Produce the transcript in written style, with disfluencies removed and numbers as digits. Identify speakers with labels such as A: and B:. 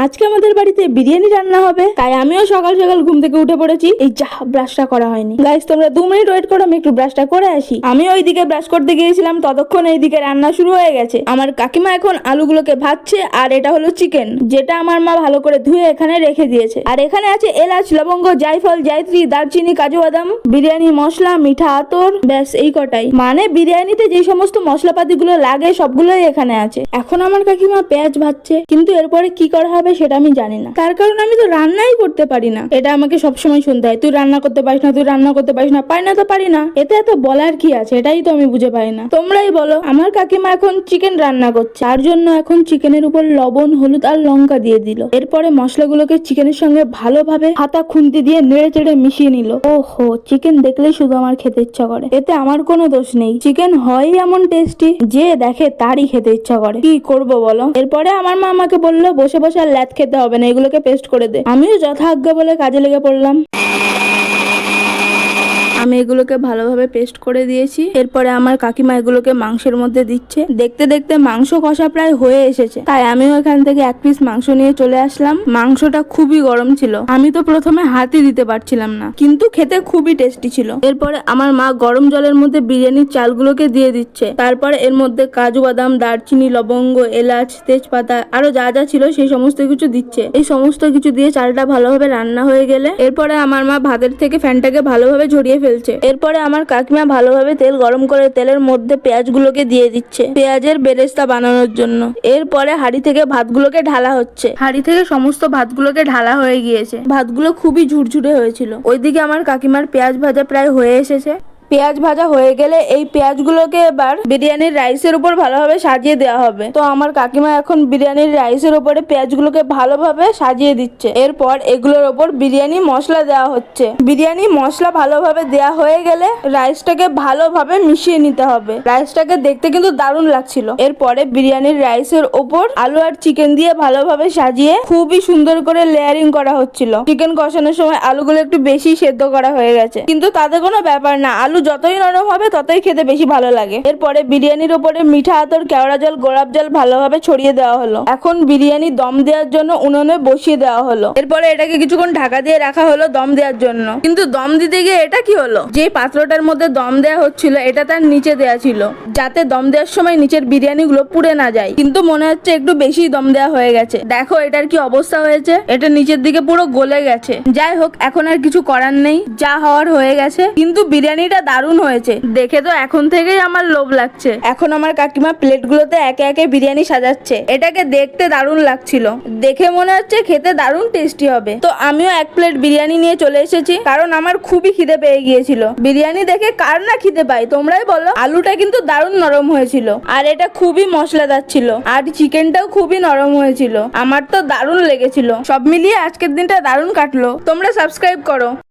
A: আজকে আমাদের বাড়িতে বিরিয়ানি রান্না হবে, তাই আমিও সকাল সকাল ঘুম থেকে উঠে পড়েছি। এই যা ব্রাশটা করা হয়নি। গাইস তোমরা 2 মিনিট ওয়েট করো, আমি একটু ব্রাশটা করে আসি। আমি ওইদিকে ব্রাশ করতে গিয়েছিলাম, ততক্ষণ এইদিকে রান্না শুরু হয়ে গেছে। আমার কাকিমা এখন আলুগুলোকে ভাজছে, আর এটা হলো চিকেন, যেটা আমার মা ভালো করে ধুয়ে এখানে রেখে দিয়েছে। আর এখানে আছে এলাচ, লবঙ্গ, জায়ফল, জায়ত্রী, দারচিনি, কাজু বাদাম, বিরিয়ানি মশলা, মিঠা আতর, ব্যাস এই কটাই। মানে বিরিয়ানিতে যে সমস্ত মশলাপাতি গুলো লাগে সবগুলোই এখানে আছে। এখন আমার কাকিমা পেঁয়াজ ভাজছে, কিন্তু এরপরে কি করা হবে সেটা আমি জানি না। তার কারণ আমি তো রান্নাই করতে পারি না। এটা আমাকে সবসময় শুনতে হয়, তুই রান্না করতে পারিস না, তুই রান্না করতে পারিস না। পারি না তো পারি না, এতে এত বলার কি আছে? এটাই তো আমি বুঝে পাই না। তোমরাই বলো। আমার কাকিমা এখন চিকেন রান্না করছে, তার জন্য এখন চিকেনের উপর লবণ, হলুদ আর লঙ্কা দিয়ে দিল। এরপরে মশলাগুলোকে চিকেনের সঙ্গে ভালোভাবে হাতা খুন্তি দিয়ে নেড়ে চেড়ে মিশিয়ে নিল। ওহো, চিকেন দেখলেই শুধু আমার খেতে ইচ্ছা করে। এতে আমার কোনো দোষ নেই, চিকেন হয় এমন টেস্টি, যে দেখে তারই খেতে ইচ্ছা করে। কি করব বলো? এরপরে আমার মা আমাকে বললো বসে বসে আর ল্যাদ খেতে হবে না, এগুলোকে পেস্ট করে দে। আমিও যথাজ্ঞা বলে কাজে লেগে পড়লাম। আমি এগুলোকে ভালোভাবে পেস্ট করে দিয়েছি। এরপরে আমার কাকিমা এগুলোকে মাংসের মধ্যে দিচ্ছে। দেখতে দেখতে মাংস কষা প্রায় হয়ে এসেছে, তাই আমিও এখান থেকে 1 পিস মাংস নিয়ে চলে আসলাম। মাংসটা খুবই গরম ছিল, আমি তো প্রথমে হাতই দিতে পারছিলাম না, কিন্তু খেতে খুবই টেস্টি ছিল। এরপরে আমার মা গরম জলের মধ্যে বিরিয়ানির চালগুলোকে দিয়ে দিচ্ছে। তারপরে এর মধ্যে কাজু বাদাম, দারচিনি, লবঙ্গ, এলাচ, তেজপাতা আরো যা যা ছিল সেই সমস্ত কিছু দিচ্ছে। এই সমস্ত কিছু দিয়ে চালটা ভালোভাবে রান্না হয়ে গেলে এরপরে আমার মা ভাতের থেকে ফ্যানটাকে ভালোভাবে ঝরিয়ে ফেলছে। এরপরে আমার কাকিমা ভালোভাবে তেল গরম করে তেলের মধ্যে পেঁয়াজগুলোকে দিয়ে দিচ্ছে, পেঁয়াজের বেরেস্তা বানানোর জন্য। এরপরে হাঁড়ি থেকে ভাতগুলোকে ঢালা হচ্ছে। হাঁড়ি থেকে সমস্ত ভাতগুলোকে ঢালা হয়ে গিয়েছে। ভাতগুলো খুবই ঝুরঝুরে হয়েছিল। ওইদিকে আমার কাকিমার পেঁয়াজ ভাজা প্রায় হয়ে এসেছে। পেঁয়াজ ভাজা হয়ে গেলে এই পেঁয়াজগুলোকে এবার বিরিয়ানির রাইসের উপর ভালোভাবে সাজিয়ে দেওয়া হবে। তো আমার কাকিমা এখন বিরিয়ানির রাইসের উপরে পেঁয়াজগুলোকে ভালোভাবে সাজিয়ে দিচ্ছে। এরপর এগুলোর ওপর বিরিয়ানি মশলা দেওয়া হচ্ছে। বিরিয়ানি মশলা ভালোভাবে দেওয়া হয়ে গেলে রাইসটাকে ভালোভাবে মিশিয়ে নিতে হবে। রাইসটাকে দেখতে কিন্তু দারুণ লাগছিল। এরপরে বিরিয়ানির রাইসের ওপর আলু আর চিকেন দিয়ে ভালোভাবে সাজিয়ে খুবই সুন্দর করে লেয়ারিং করা হচ্ছিল। চিকেন কষানোর সময় আলুগুলো একটু বেশি সেদ্ধ করা হয়ে গেছে, কিন্তু তাতে কোনো ব্যাপার না, আলু যতই নরম হবে ততই খেতে বেশি ভালো লাগে। এরপরে বিরিয়ানির উপরে মিঠা আতর, কেওড়া জল, গোলাপ জল ভালোভাবে ছড়িয়ে দেওয়া হলো। এখন বিরিয়ানি দম দেওয়ার জন্য উনুনে বসিয়ে দেওয়া হলো। এরপরে এটাকে কিছুক্ষণ ঢাকা দিয়ে রাখা হলো দম দেওয়ার জন্য। কিন্তু দম দিতে গিয়ে এটা কি হলো, যে পাত্রটার মধ্যে দম দেওয়া হচ্ছিল এটা তার নিচে দেওয়া ছিল, যাতে দম দেওয়ার সময় নিচের বিরিয়ানি গুলো পুড়ে না যায়। কিন্তু মনে হচ্ছে একটু বেশি দম দেওয়া হয়ে গেছে। দেখো এটার কি অবস্থা হয়েছে, এটা নিচের দিকে পুরো গলে গেছে। যাই হোক, এখন আর কিছু করার নেই, যা হওয়ার হয়ে গেছে। কিন্তু বিরিয়ানিটা দারুণ হয়েছে, দেখে তো এখন থেকেই আমার লোভ লাগছে। এখন আমার কাকিমা প্লেটগুলোতে একে একে বিরিয়ানি সাজাচ্ছে। এটাকে দেখতে দারুণ লাগছিল, দেখে মনে হচ্ছে খেতে দারুণ টেস্টি হবে। তো আমিও 1 প্লেট বিরিয়ানি নিয়ে চলে এসেছি, কারণ আমার খুবই খিদে পেয়ে গিয়েছিল। বিরিয়ানি দেখে কার না খিদে পাই তোমরাই বলো। আলুটা কিন্তু দারুণ নরম হয়েছিল, আর এটা খুবই মশলাদার ছিল, আর চিকেনটাও খুবই নরম হয়েছিল। আমার তো দারুণ লেগেছিল। সব মিলিয়ে আজকের দিনটা দারুণ কাটলো। তোমরা সাবস্ক্রাইব করো।